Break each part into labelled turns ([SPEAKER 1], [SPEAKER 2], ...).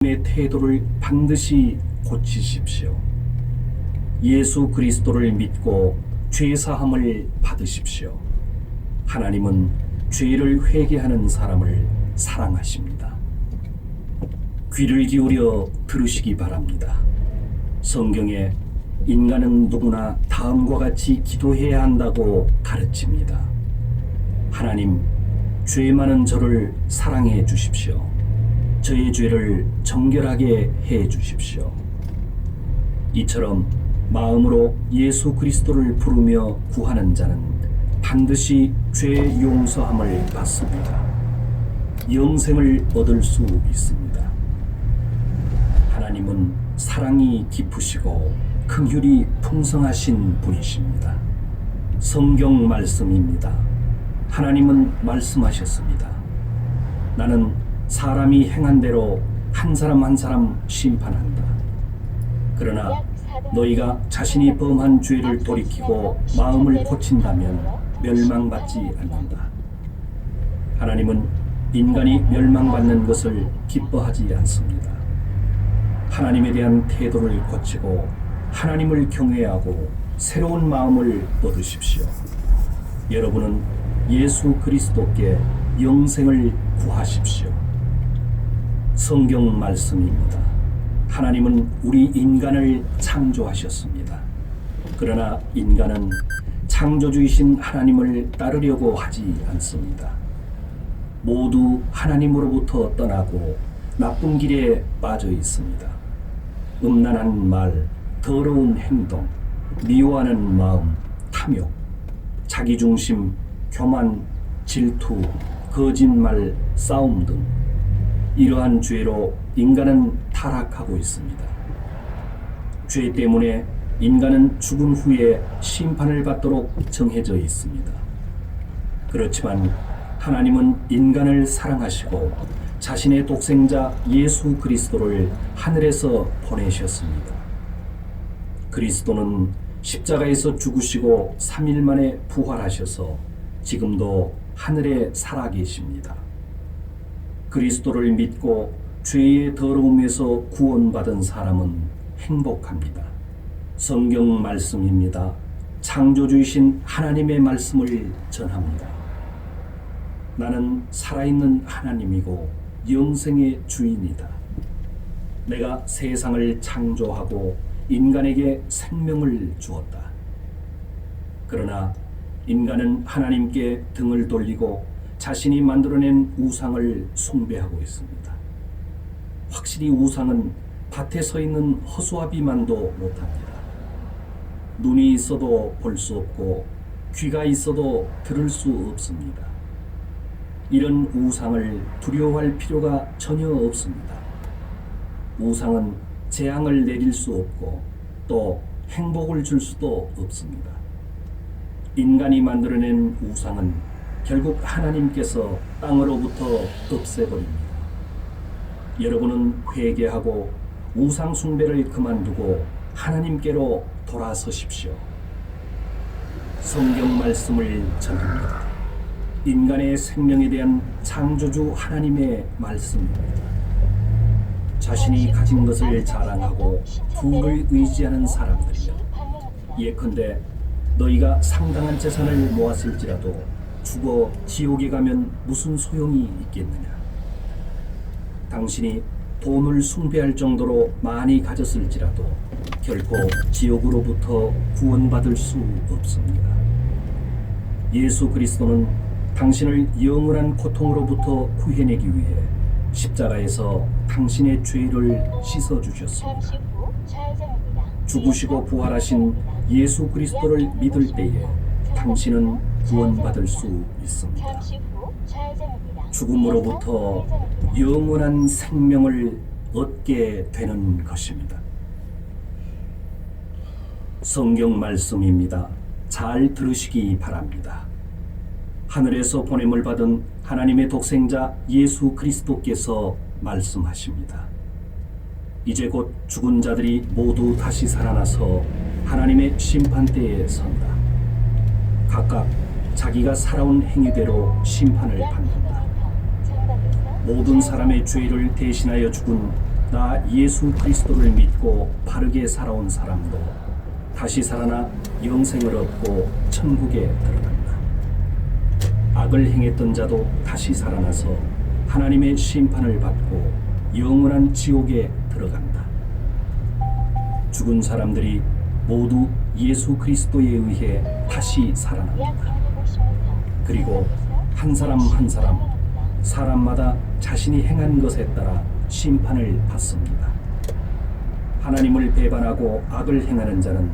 [SPEAKER 1] 의 태도를 반드시 고치십시오. 예수 그리스도를 믿고 죄사함을 받으십시오. 하나님은 죄를 회개하는 사람을 사랑하십니다. 귀를 기울여 들으시기 바랍니다. 성경에 인간은 누구나 다음과 같이 기도해야 한다고 가르칩니다. 하나님, 죄 많은 저를 사랑해 주십시오. 저의 죄를 정결하게 해 주십시오. 이처럼 마음으로 예수 그리스도를 부르며 구하는 자는 반드시 죄 용서함을 받습니다. 영생을 얻을 수 있습니다. 하나님은 사랑이 깊으시고 긍휼이 풍성하신 분이십니다. 성경 말씀입니다. 하나님은 말씀하셨습니다. 나는 사람이 행한 대로 한 사람 한 사람 심판한다. 그러나 너희가 자신이 범한 죄를 돌이키고 마음을 고친다면 멸망받지 않는다. 하나님은 인간이 멸망받는 것을 기뻐하지 않습니다. 하나님에 대한 태도를 고치고 하나님을 경외하고 새로운 마음을 얻으십시오. 여러분은 예수 그리스도께 영생을 구하십시오. 성경 말씀입니다. 하나님은 우리 인간을 창조하셨습니다. 그러나 인간은 창조주이신 하나님을 따르려고 하지 않습니다. 모두 하나님으로부터 떠나고 나쁜 길에 빠져 있습니다. 음란한 말, 더러운 행동, 미워하는 마음, 탐욕, 자기중심, 교만, 질투, 거짓말, 싸움 등 이러한 죄로 인간은 타락하고 있습니다. 죄 때문에 인간은 죽은 후에 심판을 받도록 정해져 있습니다. 그렇지만 하나님은 인간을 사랑하시고 자신의 독생자 예수 그리스도를 하늘에서 보내셨습니다. 그리스도는 십자가에서 죽으시고 3일 만에 부활하셔서 지금도 하늘에 살아계십니다. 그리스도를 믿고 죄의 더러움에서 구원받은 사람은 행복합니다. 성경 말씀입니다. 창조주이신 하나님의 말씀을 전합니다. 나는 살아있는 하나님이고 영생의 주인이다. 내가 세상을 창조하고 인간에게 생명을 주었다. 그러나 인간은 하나님께 등을 돌리고 자신이 만들어낸 우상을 숭배하고 있습니다. 확실히 우상은 밭에 서 있는 허수아비만도 못합니다. 눈이 있어도 볼 수 없고 귀가 있어도 들을 수 없습니다. 이런 우상을 두려워할 필요가 전혀 없습니다. 우상은 재앙을 내릴 수 없고 또 행복을 줄 수도 없습니다. 인간이 만들어낸 우상은 결국 하나님께서 땅으로부터 없애버립니다. 여러분은 회개하고 우상 숭배를 그만두고 하나님께로 돌아서십시오. 성경 말씀을 전합니다. 인간의 생명에 대한 창조주 하나님의 말씀입니다. 자신이 가진 것을 자랑하고 부를 의지하는 사람들이여, 예컨대 너희가 상당한 재산을 모았을지라도 죽어 지옥에 가면 무슨 소용이 있겠느냐. 당신이 돈을 숭배할 정도로 많이 가졌을지라도 결코 지옥으로부터 구원받을 수 없습니다. 예수 그리스도는 당신을 영원한 고통으로부터 구해내기 위해 십자가에서 당신의 죄를 씻어주셨습니다. 죽으시고 부활하신 예수 그리스도를 믿을 때에 당신은 구원받을 수 있습니다. 죽음으로부터 영원한 생명을 얻게 되는 것입니다. 성경 말씀입니다. 잘 들으시기 바랍니다. 하늘에서 보냄을 받은 하나님의 독생자 예수 그리스도께서 말씀하십니다. 이제 곧 죽은 자들이 모두 다시 살아나서 하나님의 심판대에 선다. 각각 자기가 살아온 행위대로 심판을 받는다. 모든 사람의 죄를 대신하여 죽은 나 예수 그리스도를 믿고 바르게 살아온 사람도 다시 살아나 영생을 얻고 천국에 들어간다. 악을 행했던 자도 다시 살아나서 하나님의 심판을 받고 영원한 지옥에 들어간다. 죽은 사람들이 모두 예수 그리스도에 의해 다시 살아납니다. 그리고 한 사람 한 사람, 사람마다 자신이 행한 것에 따라 심판을 받습니다. 하나님을 배반하고 악을 행하는 자는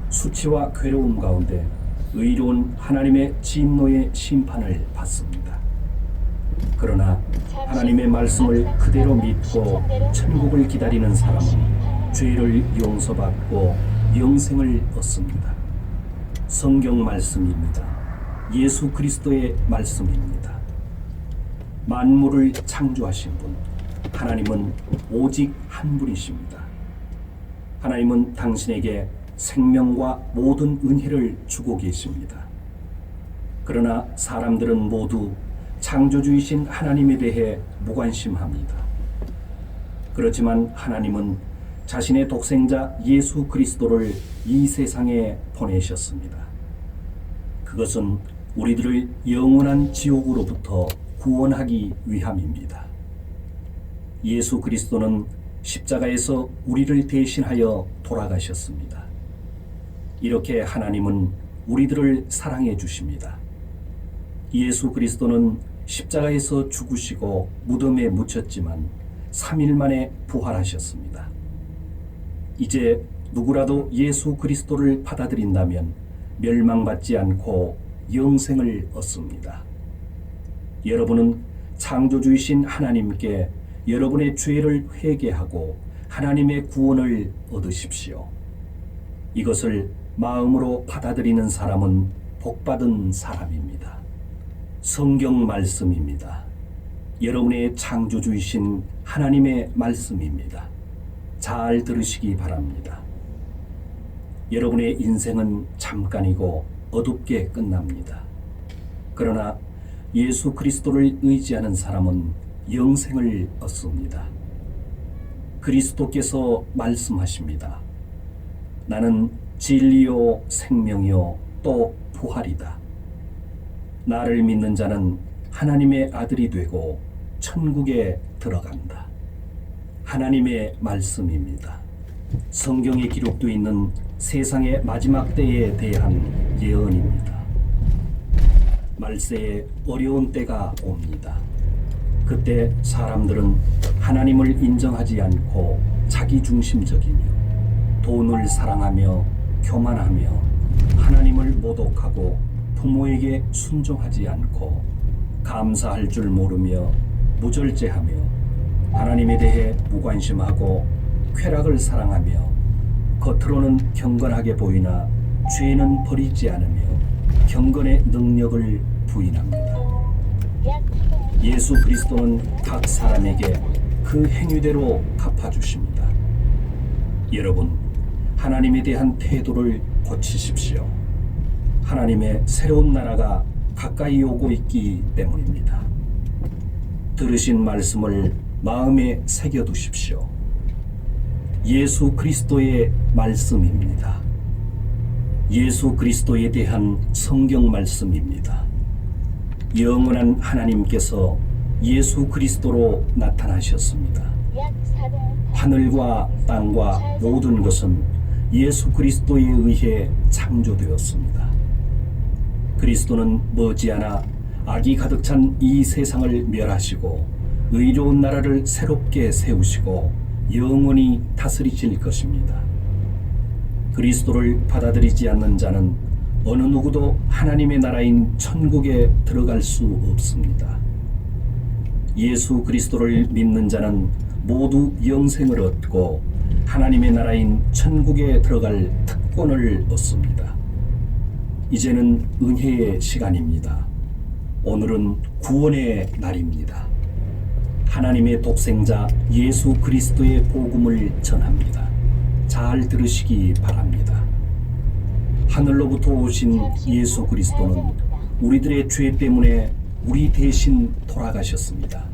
[SPEAKER 1] 수치와 괴로움 가운데 의로운 하나님의 진노의 심판을 받습니다. 그러나 하나님의 말씀을 그대로 믿고 천국을 기다리는 사람은 죄를 용서받고 영생을 얻습니다. 성경 말씀입니다. 예수 그리스도의 말씀입니다. 만물을 창조하신 분, 하나님은 오직 한 분이십니다. 하나님은 당신에게 생명과 모든 은혜를 주고 계십니다. 그러나 사람들은 모두 창조주이신 하나님에 대해 무관심합니다. 그렇지만 하나님은 자신의 독생자 예수 그리스도를 이 세상에 보내셨습니다. 그것은 우리들을 영원한 지옥으로부터 구원하기 위함입니다. 예수 그리스도는 십자가에서 우리를 대신하여 돌아가셨습니다. 이렇게 하나님은 우리들을 사랑해 주십니다. 예수 그리스도는 십자가에서 죽으시고 무덤에 묻혔지만 3일 만에 부활하셨습니다. 이제 누구라도 예수 그리스도를 받아들인다면 멸망받지 않고 영생을 얻습니다. 여러분은 창조주이신 하나님께 여러분의 죄를 회개하고 하나님의 구원을 얻으십시오. 이것을 마음으로 받아들이는 사람은 복받은 사람입니다. 성경 말씀입니다. 여러분의 창조주이신 하나님의 말씀입니다. 잘 들으시기 바랍니다. 여러분의 인생은 잠깐이고 어둡게 끝납니다. 그러나 예수 그리스도를 의지하는 사람은 영생을 얻습니다. 그리스도께서 말씀하십니다. 나는 진리요 생명이요 또 부활이다. 나를 믿는 자는 하나님의 아들이 되고 천국에 들어간다. 하나님의 말씀입니다. 성경에 기록되어 있는 세상의 마지막 때에 대한 예언입니다. 말세에 어려운 때가 옵니다. 그때 사람들은 하나님을 인정하지 않고 자기중심적이며 돈을 사랑하며 교만하며 하나님을 모독하고 부모에게 순종하지 않고 감사할 줄 모르며 무절제하며 하나님에 대해 무관심하고 쾌락을 사랑하며 겉으로는 경건하게 보이나 죄는 버리지 않으며 경건의 능력을 부인합니다. 예수 그리스도는 각 사람에게 그 행위대로 갚아주십니다. 여러분, 하나님에 대한 태도를 고치십시오. 하나님의 새로운 나라가 가까이 오고 있기 때문입니다. 들으신 말씀을 마음에 새겨두십시오. 예수 그리스도의 말씀입니다. 예수 그리스도에 대한 성경 말씀입니다. 영원한 하나님께서 예수 그리스도로 나타나셨습니다. 하늘과 땅과 모든 것은 예수 그리스도에 의해 창조되었습니다. 그리스도는 머지않아 악이 가득 찬 이 세상을 멸하시고 의로운 나라를 새롭게 세우시고 영원히 다스리실 것입니다. 그리스도를 받아들이지 않는 자는 어느 누구도 하나님의 나라인 천국에 들어갈 수 없습니다. 예수 그리스도를 믿는 자는 모두 영생을 얻고 하나님의 나라인 천국에 들어갈 특권을 얻습니다. 이제는 은혜의 시간입니다. 오늘은 구원의 날입니다. 하나님의 독생자 예수 그리스도의 복음을 전합니다. 잘 들으시기 바랍니다. 하늘로부터 오신 예수 그리스도는 우리들의 죄 때문에 우리 대신 돌아가셨습니다.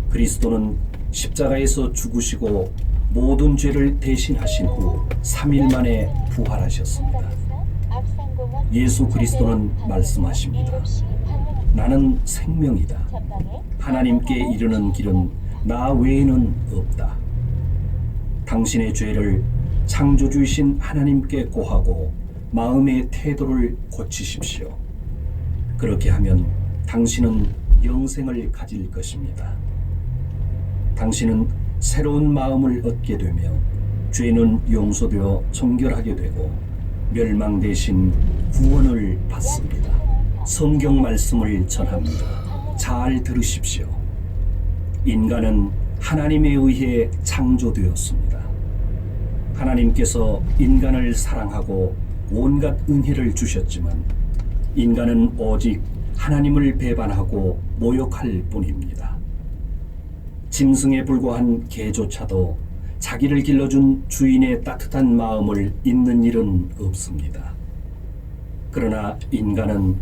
[SPEAKER 1] 그리스도는 십자가에서 죽으시고 모든 죄를 대신하신 후 3일 만에 부활하셨습니다. 예수 그리스도는 말씀하십니다. 나는 생명이다. 하나님께 이르는 길은 나 외에는 없다. 당신의 죄를 창조주이신 하나님께 고하고 마음의 태도를 고치십시오. 그렇게 하면 당신은 영생을 가질 것입니다. 당신은 새로운 마음을 얻게 되며 죄는 용서되어 정결하게 되고 멸망 대신 구원을 받습니다. 성경 말씀을 전합니다. 잘 들으십시오. 인간은 하나님에 의해 창조되었습니다. 하나님께서 인간을 사랑하고 온갖 은혜를 주셨지만 인간은 오직 하나님을 배반하고 모욕할 뿐입니다. 짐승에 불과한 개조차도 자기를 길러준 주인의 따뜻한 마음을 잊는 일은 없습니다. 그러나 인간은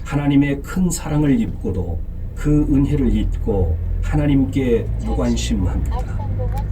[SPEAKER 1] 하나님의 큰 사랑을 입고도 그 은혜를 잊고 하나님께 무관심합니다.